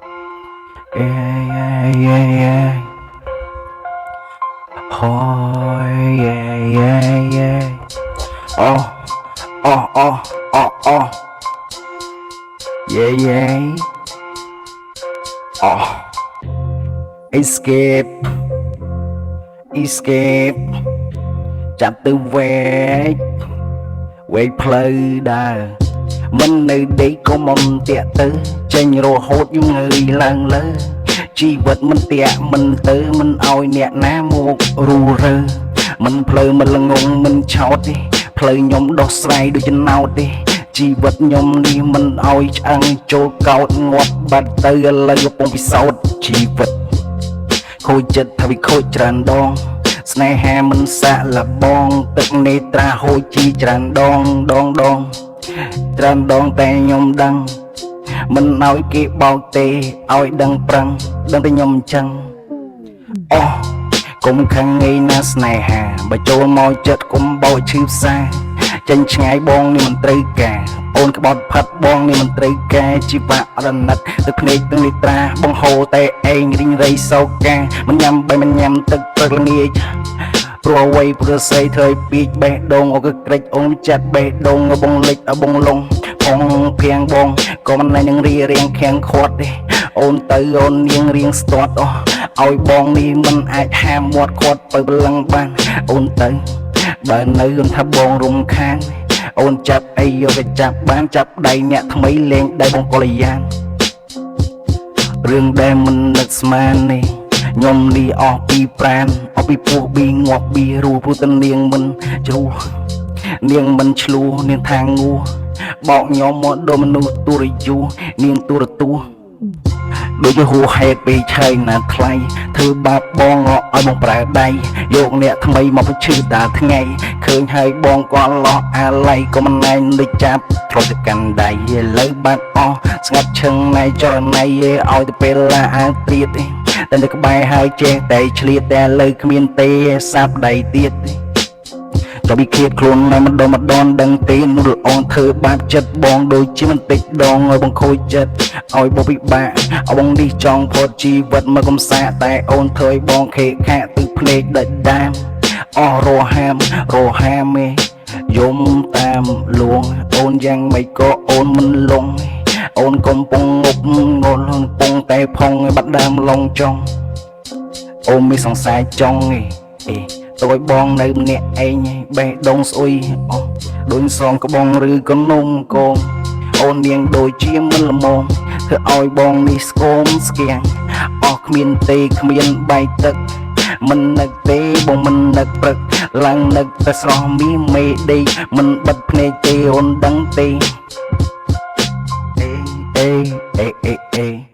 Yeah, yeah, yeah. Oh, yeah, yeah, yeah. Oh, oh, oh, oh, oh. Yeah, yeah. Oh. Escape, escape. ចាប់ទៅវែកផ្លូវដើរមិននៅដេកក៏មិនតាក់ទៅចេញរហូតយំងើយឡើងលើជីវិតមិនតាក់មិនទៅមិនឲ្យអ្នកណាមករូរើមិនភ្លើមិនល្ងងមិនឆោតទេផ្លូវខ្ញុំដោះស្រាយដូចចំណោទទេជីវិតខ្ញុំនេះមិនឲ្យឆ្អឹងចូលកោតងាប់បាត់ទៅឥឡូវកំពុងពិសោធន៍ជីវិតខូចចិត្តថាវាខូចច្រើនដងស្នេហាមិនសាក់លបងទឹកនេត្រាហូចជីច្រើនដងច្រើនដងតែខ្ញុំដឹងមិនឲ្យគេបោកទេឲ្យដឹងប្រឹងដឹងតែខ្ញុំអញ្ចឹងអូកុំខឹងងាយណាស្នេហាបើចូលមកចិត្តកុំបោកឈឺផ្សាចេញឆ្ងាយបងនេះមិនត្រូវការអូនក្បត់ផាត់បងនេះមិនត្រូវការជីវៈរណិតទឹកភ្នែកទាំងនេត្រាបងហូរតែឯងរីងរៃសោកាមិនញ៉ាំបីមិនញ៉ាំទឹកព្រឹកល្ងាចព្រោះអ្វីព្រោះស្រីធ្វើឲ្យពីកបេះដូងអូក៏ក្រិចអូនចាត់បេះដូងបងលិចបងលងផងភៀងបងក៏មិននឹងរៀងខាំងខាត់ទេអូនទៅអូននាងរៀងស្ទាត់អស់ឲ្យបងនេះមិនអាចហាមមាត់ខាត់ទៅព្រលឹងបានអូនទៅបើនៅអូនថាបងរំខានអូនចាប់អីយកទៅចាប់បានចាប់ដៃអ្នកថ្មីលេងដៃបងកល្យានរឿងដែលមិននឹកស្មាននេះខ្ញុំនេះអស់ពីប្រានអស់ពីពោះប៊ីងាប់ប៊ីរੂព្រោះតនាងមិនជ្រុះនាងមិនឆ្លួនាងថាងងួបោកខ្ញុំមកដល់មនុស្សទូរយុនាងទូរទស្សន៍ដូចហួហេតុពេកឆៃណាថ្លៃធ្វើបាបបងឲ្យបងប្រើដៃយកអ្នកថ្មីមកឈឺតាថ្ងៃឃើញហើយបងក៏លោះអាឡ័យក៏មិនណែនដូចចាប់ធ្លាប់ទៅកាន់ដៃឥឡូវបាត់អស់ស្ងាត់ឈឹងណៃចរណៃឲ្យទៅពេលឡាអាត្រៀតតែនៅក្បែរហើយចេះតែឆ្លៀតតែលើគ្មានទេសាប់ដៃទៀតក៏វាឃ្លាតខ្លួនតែម្ដងដឹងទេនោះអូនធ្វើបាបចិត្តបងដូចជាមិនតិចដងឲ្យបងខូចចិត្តឲ្យបងពិបាកឲ្យបងនេះចង់ផុតជីវិតមកកំសាតែអូនធ្វើឲ្យបងខេខាក់ទឹកភ្នែកដាច់ដាមអស់រហាមយំតាមលួងអូនយ៉ាងមិនក៏អូនមិនលងអូនកំពុងងប់ងល់កំពុងតែផងបាត់ដើមឡងចង់អូនមានសង្សារចង់ទៅឲ្យបងនៅម្នាក់ឯងបេះដូងស្អុយអស់ដូចស្រងក្បងឬក៏នំកងអូននាងដូចជាមិនល្មមធ្វើឲ្យបងនេះស្គមស្គាំងអស់គ្មានទេគ្មានបាយទឹកមិននឹកទេបងមិននឹកព្រឹកឡើងនឹកតែស្រស់មីមេដេកមិនបិទភ្នែកទេអូនដឹងទេអេ